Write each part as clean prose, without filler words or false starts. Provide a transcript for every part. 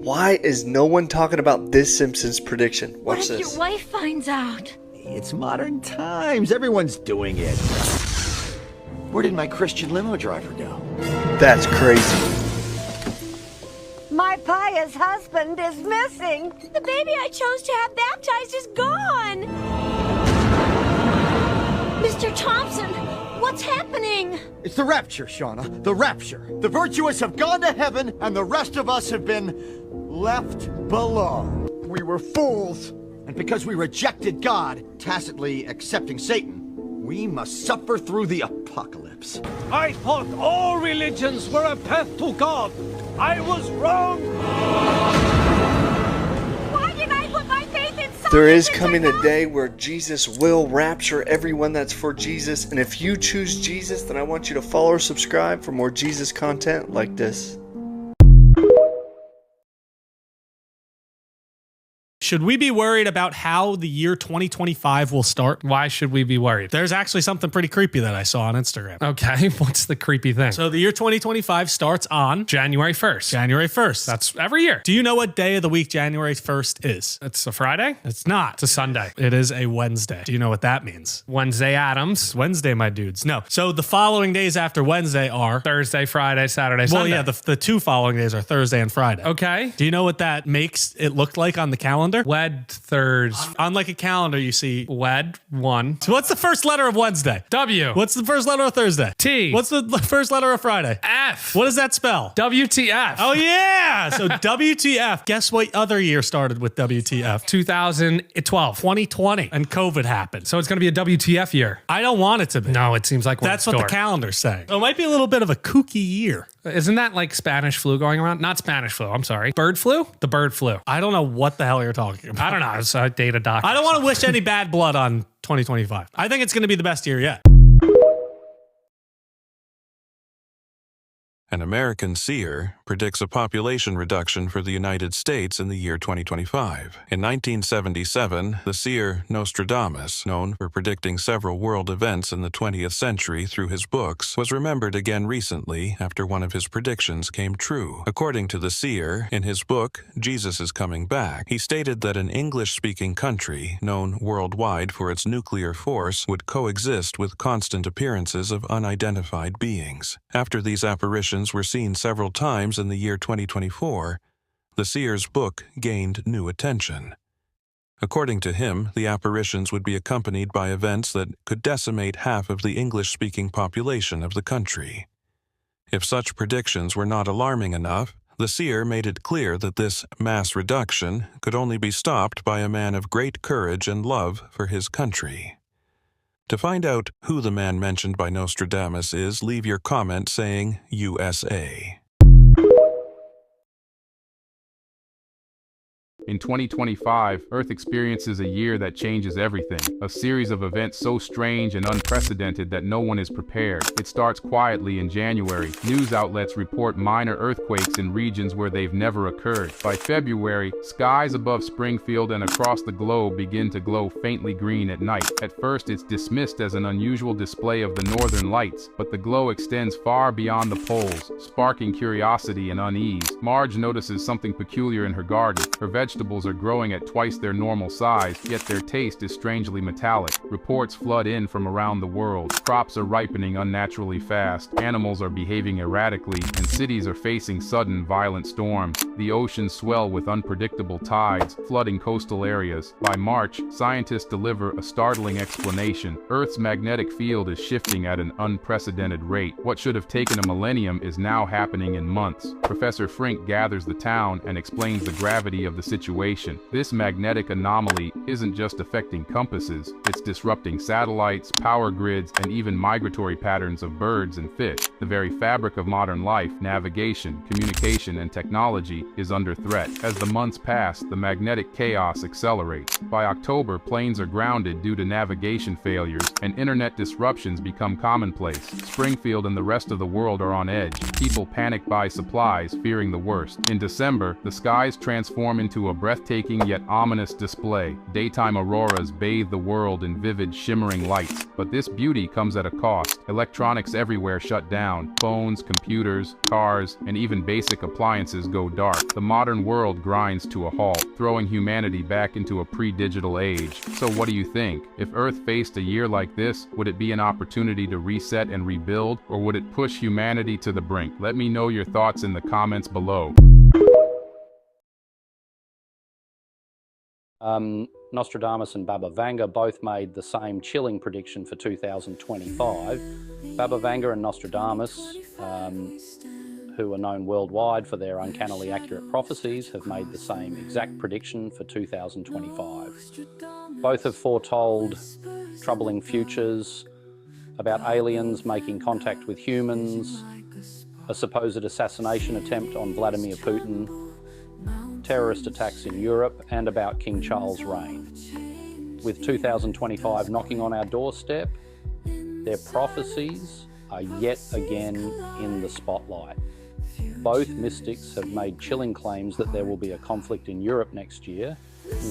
Why is no one talking about this Simpsons prediction? Watch What if this. your wife finds out? It's modern times. Everyone's doing it. Where did my Christian limo driver go? That's crazy. My pious husband is missing. The baby I chose to have baptized is gone. Mr. Thompson, what's happening? It's the rapture, Shauna. The rapture. The virtuous have gone to heaven, and the rest of us have been left below. We were fools. And because we rejected God, tacitly accepting Satan, we must suffer through the apocalypse. I thought all religions were a path to God. I was wrong. Why did I put my faith in science? There is coming a day where Jesus will rapture everyone that's for Jesus. And if you choose Jesus, then I want you to follow or subscribe for more Jesus content like this. Should we be worried about how the year 2025 will start? Why should we be worried? There's actually something pretty creepy that I saw on Instagram. Okay, what's the creepy thing? So the year 2025 starts on January 1st. January 1st. That's every year. Do you know what day of the week January 1st is? It's a Friday? It's not. It's a Sunday. It is a Wednesday. Do you know what that means? Wednesday Adams. It's Wednesday, my dudes. No. So the following days after Wednesday are Thursday, Friday, Saturday, Sunday. Well, yeah, the two following days are Thursday and Friday. Okay. Do you know what that makes it look like on the calendar? Wed Thursday. On like a calendar, you see. Wed 1. So what's the first letter of Wednesday? W. What's the first letter of Thursday? T. What's the first letter of Friday? F. What does that spell? WTF. Oh, yeah. So WTF. Guess what other year started with WTF? 2012. 2020. And COVID happened. So it's going to be a WTF year. I don't want it to be. No, it seems like That's what the calendar's saying. So it might be a little bit of a kooky year. Isn't that like Spanish flu going around? Not Spanish flu, I'm sorry. Bird flu? The bird flu. I don't know what the hell you're talking about. I don't know. It's a data doctor. I don't want to wish any bad blood on 2025. I think it's going to be the best year yet. An American seer predicts a population reduction for the United States in the year 2025. In 1977, the seer Nostradamus, known for predicting several world events in the 20th century through his books, was remembered again recently after one of his predictions came true. According to the seer, in his book, Jesus is Coming Back, he stated that an English-speaking country, known worldwide for its nuclear force, would coexist with constant appearances of unidentified beings. After these apparitions were seen several times in the year 2024, the seer's book gained new attention. According to him, the apparitions would be accompanied by events that could decimate half of the English-speaking population of the country. If such predictions were not alarming enough, the seer made it clear that this mass reduction could only be stopped by a man of great courage and love for his country. To find out who the man mentioned by Nostradamus is, leave your comment saying USA. In 2025, Earth experiences a year that changes everything. A series of events so strange and unprecedented that no one is prepared. It starts quietly in January. News outlets report minor earthquakes in regions where they've never occurred. By February, skies above Springfield and across the globe begin to glow faintly green at night. At first, it's dismissed as an unusual display of the northern lights, but the glow extends far beyond the poles, sparking curiosity and unease. Marge notices something peculiar in her garden. Her vegetables are growing at twice their normal size, yet their taste is strangely metallic. Reports flood in from around the world. Crops are ripening unnaturally fast, animals are behaving erratically, and cities are facing sudden, violent storms. The oceans swell with unpredictable tides, flooding coastal areas. By March, scientists deliver a startling explanation. Earth's magnetic field is shifting at an unprecedented rate. What should have taken a millennium is now happening in months. Professor Frink gathers the town and explains the gravity of the situation. This magnetic anomaly isn't just affecting compasses, it's disrupting satellites, power grids, and even migratory patterns of birds and fish. The very fabric of modern life, navigation, communication, and technology is under threat. As the months pass, the magnetic chaos accelerates. By October, planes are grounded due to navigation failures, and internet disruptions become commonplace. Springfield and the rest of the world are on edge. People panic buy supplies, fearing the worst. In December, the skies transform into a breathtaking yet ominous display. Daytime auroras bathe the world in vivid, shimmering lights. But this beauty comes at a cost. Electronics everywhere shut down. Phones, computers, cars, and even basic appliances go dark. mark. The modern world grinds to a halt, throwing humanity back into a pre-digital age. So what do you think? If Earth faced a year like this, would it be an opportunity to reset and rebuild, or would it push humanity to the brink? Let me know your thoughts in the comments below. Nostradamus and Baba Vanga both made the same chilling prediction for 2025. Baba Vanga and Nostradamus, who are known worldwide for their uncannily accurate prophecies, have made the same exact prediction for 2025. Both have foretold troubling futures about aliens making contact with humans, a supposed assassination attempt on Vladimir Putin, terrorist attacks in Europe, and about King Charles' reign. With 2025 knocking on our doorstep, their prophecies are yet again in the spotlight. Both mystics have made chilling claims that there will be a conflict in Europe next year.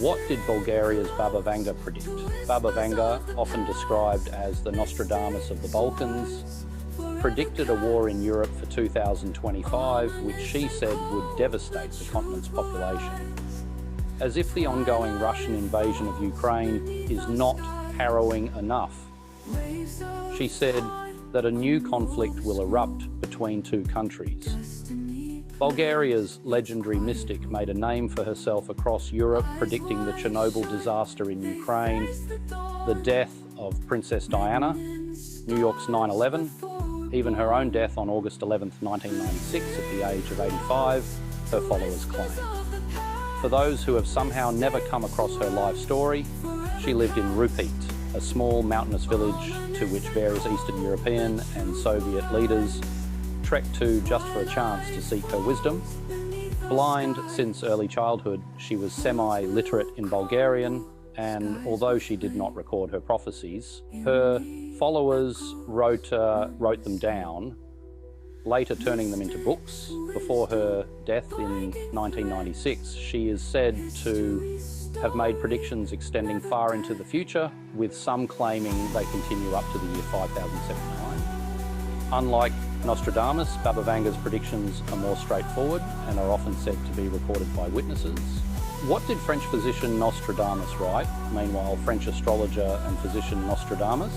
What did Bulgaria's Baba Vanga predict? Baba Vanga, often described as the Nostradamus of the Balkans, predicted a war in Europe for 2025, which she said would devastate the continent's population. As if the ongoing Russian invasion of Ukraine is not harrowing enough, she said that a new conflict will erupt between two countries. Bulgaria's legendary mystic made a name for herself across Europe, predicting the Chernobyl disaster in Ukraine, the death of Princess Diana, New York's 9/11, even her own death on August 11, 1996, at the age of 85, her followers claim. For those who have somehow never come across her life story, she lived in Rupit, a small mountainous village to which various Eastern European and Soviet leaders trekked to just for a chance to seek her wisdom. Blind since early childhood, she was semi-literate in Bulgarian, and although she did not record her prophecies, her followers wrote them down, later turning them into books. Before her death in 1996, she is said to have made predictions extending far into the future, with some claiming they continue up to the year 5079. Unlike Nostradamus, Baba Vanga's predictions are more straightforward and are often said to be recorded by witnesses. What did French physician Nostradamus write? Meanwhile, French astrologer and physician Nostradamus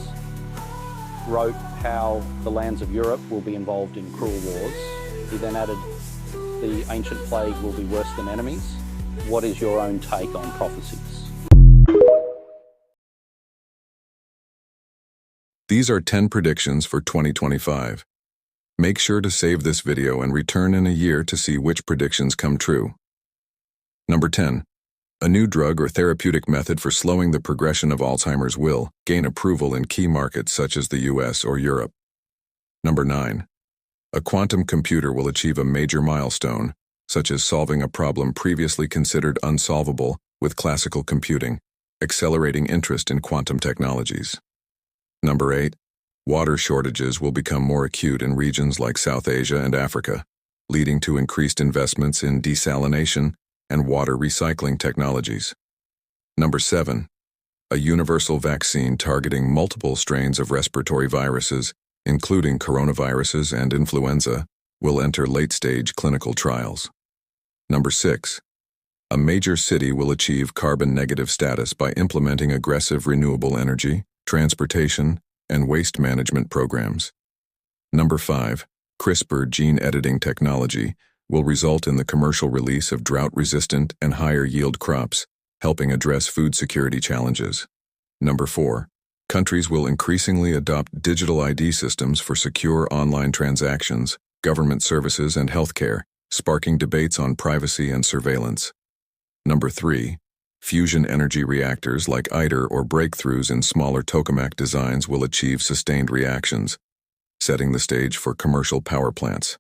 wrote how the lands of Europe will be involved in cruel wars. He then added, the ancient plague will be worse than enemies. What is your own take on prophecies? These are 10 predictions for 2025. Make sure to save this video and return in a year to see which predictions come true. Number 10. A new drug or therapeutic method for slowing the progression of Alzheimer's will gain approval in key markets such as the US or Europe. Number 9. A quantum computer will achieve a major milestone, such as solving a problem previously considered unsolvable with classical computing, accelerating interest in quantum technologies. Number 8. Water shortages will become more acute in regions like South Asia and Africa, leading to increased investments in desalination and water recycling technologies. Number 7. A universal vaccine targeting multiple strains of respiratory viruses, including coronaviruses and influenza, will enter late-stage clinical trials. Number 6. A major city will achieve carbon-negative status by implementing aggressive renewable energy, transportation, and waste management programs. Number 5. CRISPR gene editing technology will result in the commercial release of drought-resistant and higher-yield crops, helping address food security challenges. Number 4. Countries will increasingly adopt digital ID systems for secure online transactions, government services, and healthcare, sparking debates on privacy and surveillance. Number 3. Fusion energy reactors like ITER or breakthroughs in smaller tokamak designs will achieve sustained reactions, setting the stage for commercial power plants.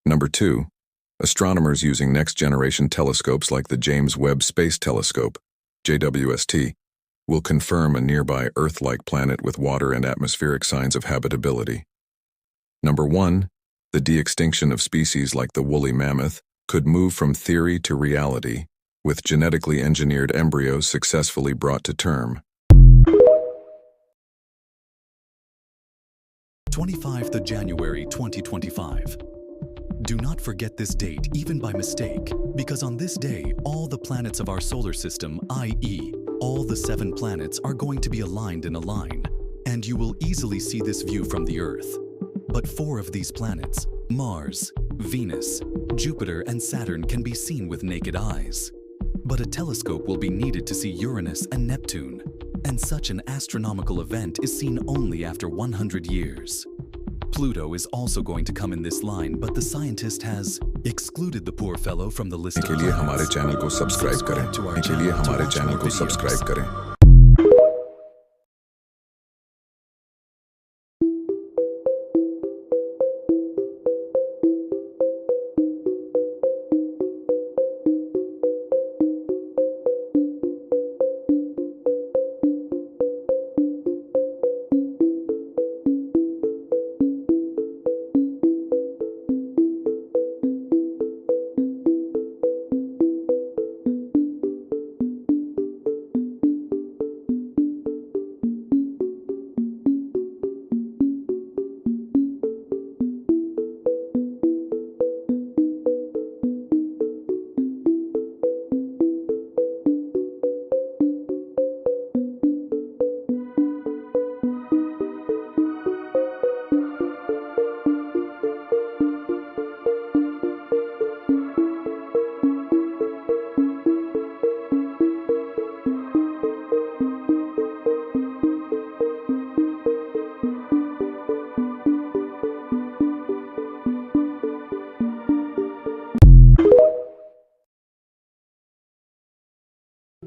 Number 2. Astronomers using next-generation telescopes like the James Webb Space Telescope, JWST, will confirm a nearby Earth-like planet with water and atmospheric signs of habitability. Number 1. The de-extinction of species like the woolly mammoth could move from theory to reality, with genetically engineered embryos successfully brought to term. 25th of January 2025. Do not forget this date even by mistake, because on this day, all the planets of our solar system, i.e., all the 7 planets, are going to be aligned in a line, and you will easily see this view from the Earth. But 4 of these planets, Mars, Venus, Jupiter, and Saturn, can be seen with naked eyes. But a telescope will be needed to see Uranus and Neptune, and such an astronomical event is seen only after 100 years. Pluto is also going to come in this line, but the scientist has excluded the poor fellow from the list of के लिए हमारे channel को subscribe करें। के लिए हमारे channel को subscribe करें।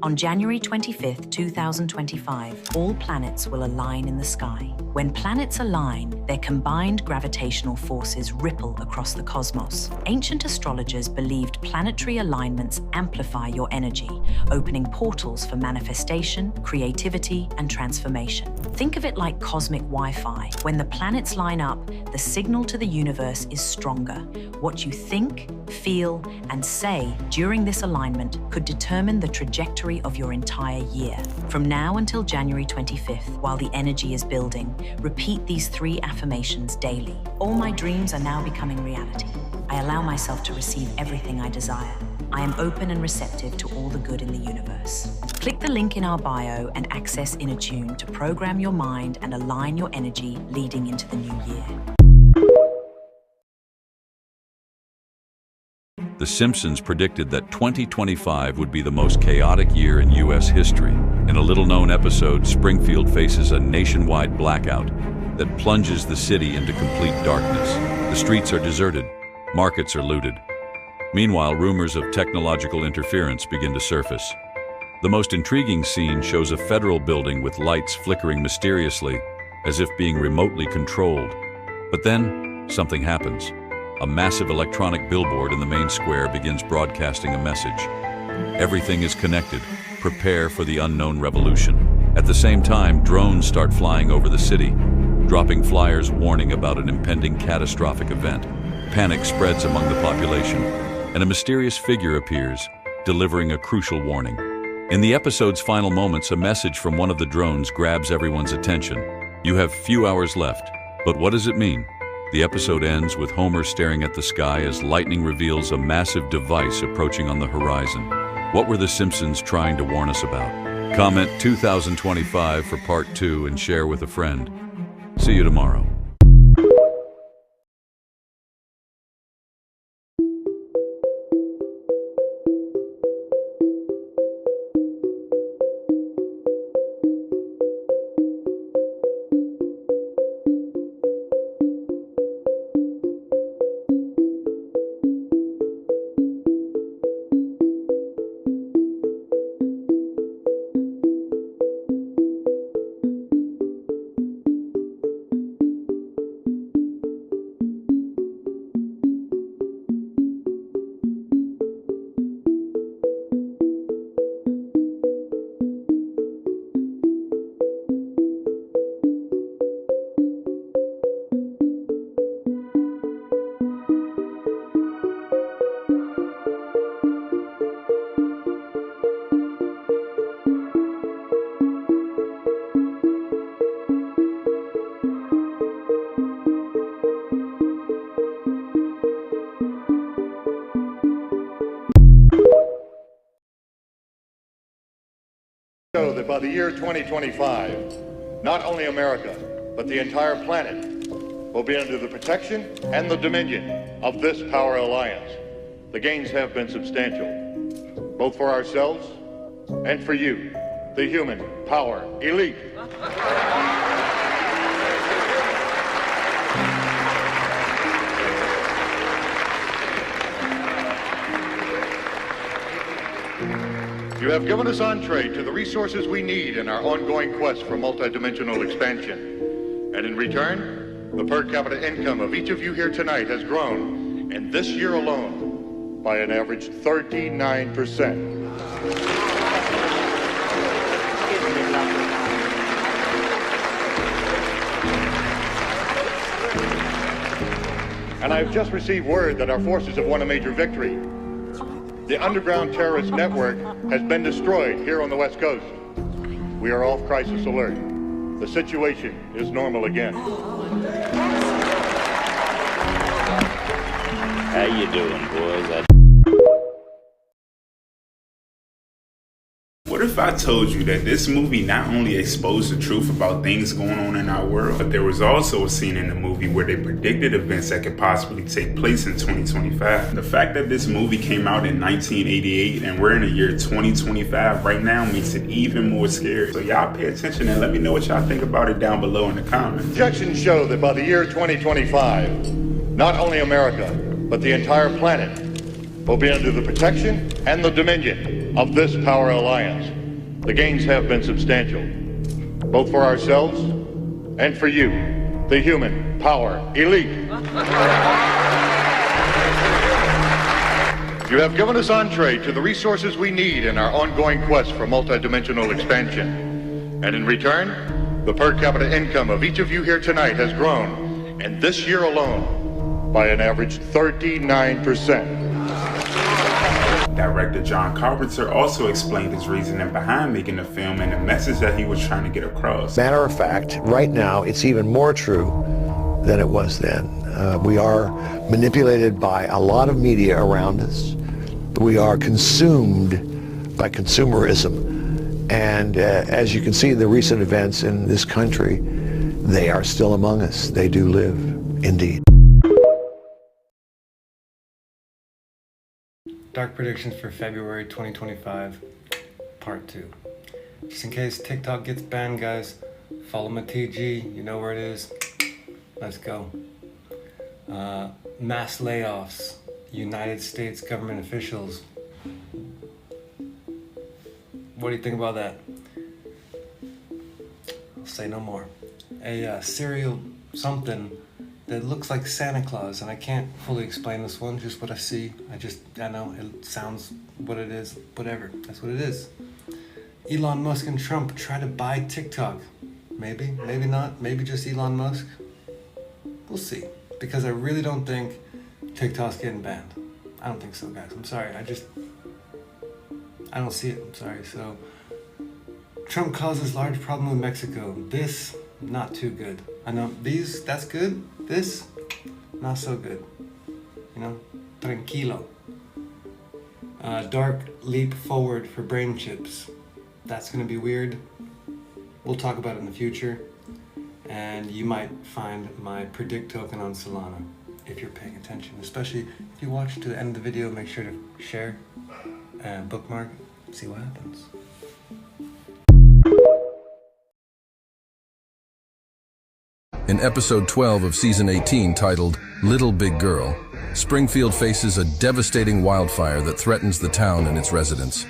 On January 25th, 2025, all planets will align in the sky. When planets align, their combined gravitational forces ripple across the cosmos. Ancient astrologers believed planetary alignments amplify your energy, opening portals for manifestation, creativity, and transformation. Think of it like cosmic Wi-Fi. When the planets line up, the signal to the universe is stronger. What you think, feel, and say during this alignment could determine the trajectory of your entire year. From now until January 25th, while the energy is building, repeat these 3 affirmations daily. All my dreams are now becoming reality. I allow myself to receive everything I desire. I am open and receptive to all the good in the universe. Click the link in our bio and access Inner Tune to program your mind and align your energy leading into the new year. The Simpsons predicted that 2025 would be the most chaotic year in U.S. history. In a little-known episode, Springfield faces a nationwide blackout that plunges the city into complete darkness. The streets are deserted, markets are looted. Meanwhile, rumors of technological interference begin to surface. The most intriguing scene shows a federal building with lights flickering mysteriously, as if being remotely controlled. But then, something happens. A massive electronic billboard in the main square begins broadcasting a message. Everything is connected. Prepare for the unknown revolution. At the same time, drones start flying over the city, dropping flyers warning about an impending catastrophic event. Panic spreads among the population, and a mysterious figure appears, delivering a crucial warning. In the episode's final moments, a message from one of the drones grabs everyone's attention. You have few hours left, but what does it mean? The episode ends with Homer staring at the sky as lightning reveals a massive device approaching on the horizon. What were the Simpsons trying to warn us about? Comment 2025 for part 2 and share with a friend. See you tomorrow. Show that by the year 2025, not only America, but the entire planet will be under the protection and the dominion of this power alliance. The gains have been substantial, both for ourselves and for you, the human power elite. You have given us entree to the resources we need in our ongoing quest for multidimensional expansion. And in return, the per capita income of each of you here tonight has grown, in this year alone, by an average 39%. And I've just received word that our forces have won a major victory. The underground terrorist network has been destroyed here on the West Coast. We are off crisis alert. The situation is normal again. How you doing, boys? What if I told you that this movie not only exposed the truth about things going on in our world, but there was also a scene in the movie where they predicted events that could possibly take place in 2025. The fact that this movie came out in 1988 and we're in the year 2025 right now makes it even more scary. So y'all pay attention and let me know what y'all think about it down below in the comments. Projections show that by the year 2025, not only America, but the entire planet will be under the protection and the dominion of this power alliance. The gains have been substantial, both for ourselves and for you, the human power elite. You have given us entree to the resources we need in our ongoing quest for multidimensional expansion. And in return, the per capita income of each of you here tonight has grown, in this year alone, by an average 39%. Director John Carpenter also explained his reasoning behind making the film and the message that he was trying to get across. Matter of fact, right now, it's even more true than it was then. We are manipulated by a lot of media around us. We are consumed by consumerism. And as you can see, the recent events in this country, they are still among us. They do live, indeed. Dark predictions for February 2025, part 2. Just in case TikTok gets banned, guys, follow my TG, you know where it is. Let's go. Mass layoffs, United States government officials. What do you think about that? I'll say no more. A cereal something that looks like Santa Claus, and I can't fully explain this one, just what I see. I know it sounds what it is, whatever, that's what it is. Elon Musk and Trump try to buy TikTok. Maybe, maybe not, maybe just Elon Musk. We'll see, because I really don't think TikTok's getting banned. I don't think so, guys, I'm sorry, I don't see it, I'm sorry. So, Trump causes large problem with Mexico. This, not too good. I know these, that's good. This, not so good. You know, tranquilo. Dark leap forward for brain chips. That's gonna be weird. We'll talk about it in the future. And you might find my predict token on Solana if you're paying attention. Especially if you watch to the end of the video, make sure to share and bookmark, see what happens. In episode 12 of season 18, titled Little Big Girl, Springfield faces a devastating wildfire that threatens the town and its residents.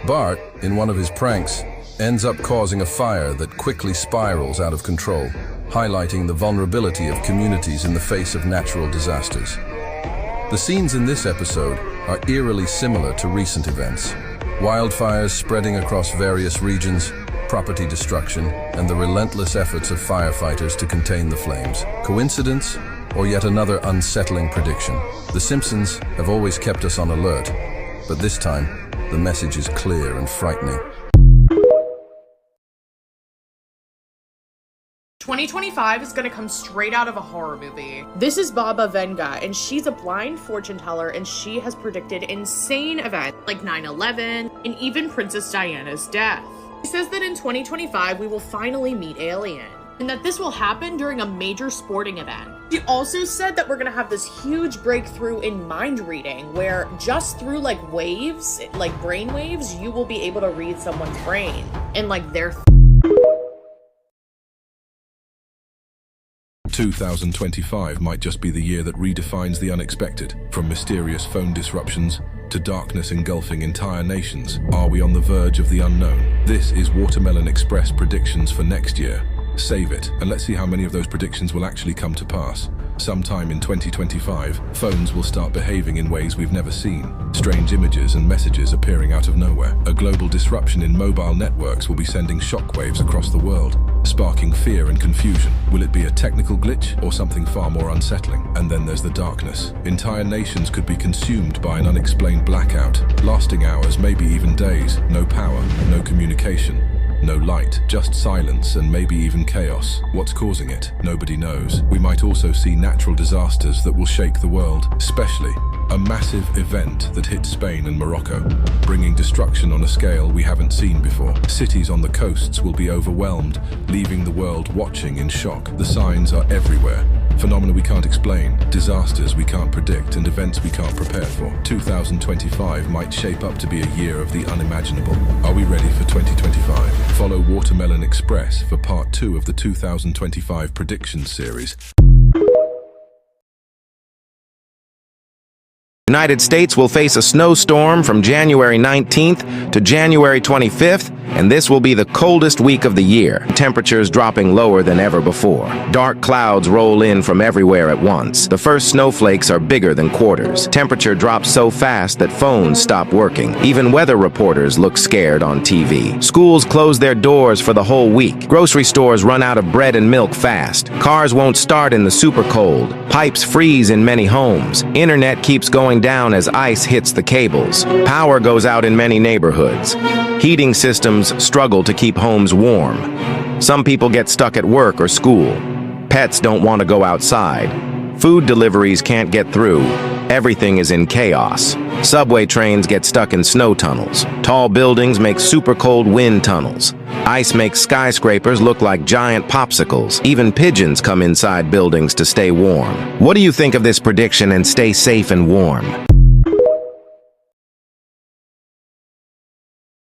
Bart, in one of his pranks, ends up causing a fire that quickly spirals out of control, highlighting the vulnerability of communities in the face of natural disasters. The scenes in this episode are eerily similar to recent events. Wildfires spreading across various regions, property destruction, and the relentless efforts of firefighters to contain the flames. Coincidence, or yet another unsettling prediction? The Simpsons have always kept us on alert, but this time, the message is clear and frightening. 2025 is gonna come straight out of a horror movie. This is Baba Vanga, and she's a blind fortune teller, and she has predicted insane events like 9/11 and even Princess Diana's death. He says that in 2025, we will finally meet Alien, and that this will happen during a major sporting event. He also said that we're gonna have this huge breakthrough in mind reading, where just through like waves, like brain waves, you will be able to read someone's brain and like their 2025 might just be the year that redefines the unexpected. From mysterious phone disruptions to darkness engulfing entire nations, are we on the verge of the unknown? This is Watermelon Express predictions for next year. Save it, and let's see how many of those predictions will actually come to pass. Sometime in 2025, phones will start behaving in ways we've never seen. Strange images and messages appearing out of nowhere. A global disruption in mobile networks will be sending shockwaves across the world, sparking fear and confusion. Will it be a technical glitch or something far more unsettling? And then there's the darkness. Entire nations could be consumed by an unexplained blackout, lasting hours, maybe even days. No power, no communication. No light, just silence and maybe even chaos. What's causing it? Nobody knows. We might also see natural disasters that will shake the world, especially a massive event that hit Spain and Morocco, bringing destruction on a scale we haven't seen before. Cities on the coasts will be overwhelmed, leaving the world watching in shock. The signs are everywhere. Phenomena we can't explain, disasters we can't predict, and events we can't prepare for. 2025 might shape up to be a year of the unimaginable. Are we ready for 2025? Follow Watermelon Express for part 2 of the 2025 predictions series. The United States will face a snowstorm from January 19th to January 25th, and this will be the coldest week of the year. Temperatures dropping lower than ever before. Dark clouds roll in from everywhere at once. The first snowflakes are bigger than quarters. Temperature drops so fast that phones stop working. Even weather reporters look scared on TV. Schools close their doors for the whole week. Grocery stores run out of bread and milk fast. Cars won't start in the super cold. Pipes freeze in many homes. Internet keeps going down as ice hits the cables. Power goes out in many neighborhoods. Heating systems struggle to keep homes warm. Some people get stuck at work or school. Pets don't want to go outside. Food deliveries can't get through. Everything is in chaos. Subway trains get stuck in snow tunnels. Tall buildings make super cold wind tunnels. Ice makes skyscrapers look like giant popsicles. Even pigeons come inside buildings to stay warm. What do you think of this prediction, and stay safe and warm?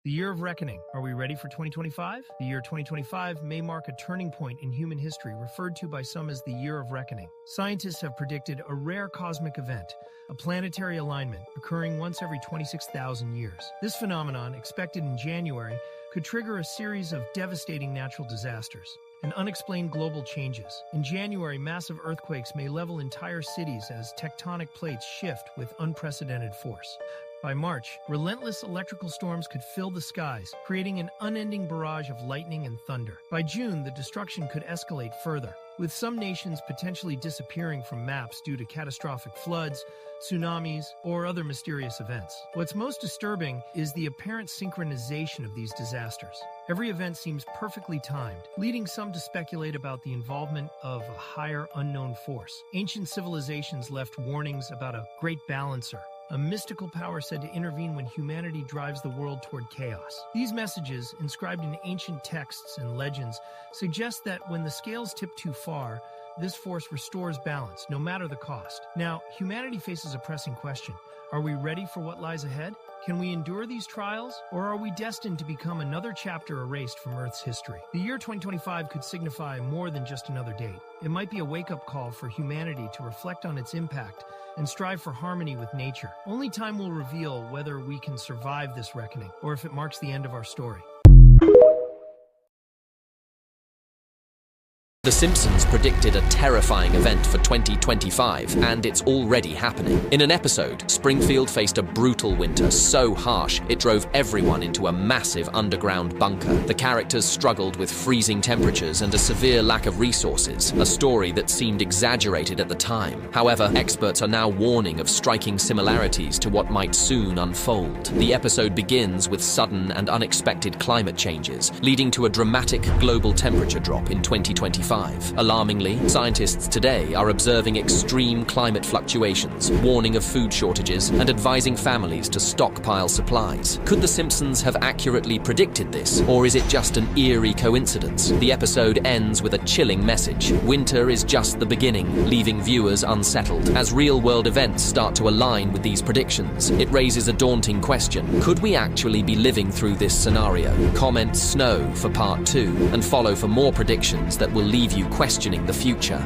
The Year of Reckoning. Are we ready for 2025? The year 2025 may mark a turning point in human history, referred to by some as the Year of Reckoning. Scientists have predicted a rare cosmic event, a planetary alignment occurring once every 26,000 years. This phenomenon, expected in January, could trigger a series of devastating natural disasters and unexplained global changes. In January, massive earthquakes may level entire cities as tectonic plates shift with unprecedented force. By March, relentless electrical storms could fill the skies, creating an unending barrage of lightning and thunder. By June, the destruction could escalate further, with some nations potentially disappearing from maps due to catastrophic floods, tsunamis, or other mysterious events. What's most disturbing is the apparent synchronization of these disasters. Every event seems perfectly timed, leading some to speculate about the involvement of a higher unknown force. Ancient civilizations left warnings about a great balancer, a mystical power said to intervene when humanity drives the world toward chaos. These messages, inscribed in ancient texts and legends, suggest that when the scales tip too far, this force restores balance, no matter the cost. Now, humanity faces a pressing question. Are we ready for what lies ahead? Can we endure these trials, or are we destined to become another chapter erased from Earth's history? The year 2025 could signify more than just another date. It might be a wake-up call for humanity to reflect on its impact and strive for harmony with nature. Only time will reveal whether we can survive this reckoning, or if it marks the end of our story. The Simpsons predicted a terrifying event for 2025, and it's already happening. In an episode, Springfield faced a brutal winter so harsh it drove everyone into a massive underground bunker. The characters struggled with freezing temperatures and a severe lack of resources, a story that seemed exaggerated at the time. However, experts are now warning of striking similarities to what might soon unfold. The episode begins with sudden and unexpected climate changes, leading to a dramatic global temperature drop in 2025. 2025. Alarmingly, scientists today are observing extreme climate fluctuations, warning of food shortages, and advising families to stockpile supplies. Could The Simpsons have accurately predicted this, or is it just an eerie coincidence? The episode ends with a chilling message. Winter is just the beginning, leaving viewers unsettled. As real-world events start to align with these predictions, it raises a daunting question. Could we actually be living through this scenario? Comment SNOW for part 2, and follow for more predictions that will leave you questioning the future.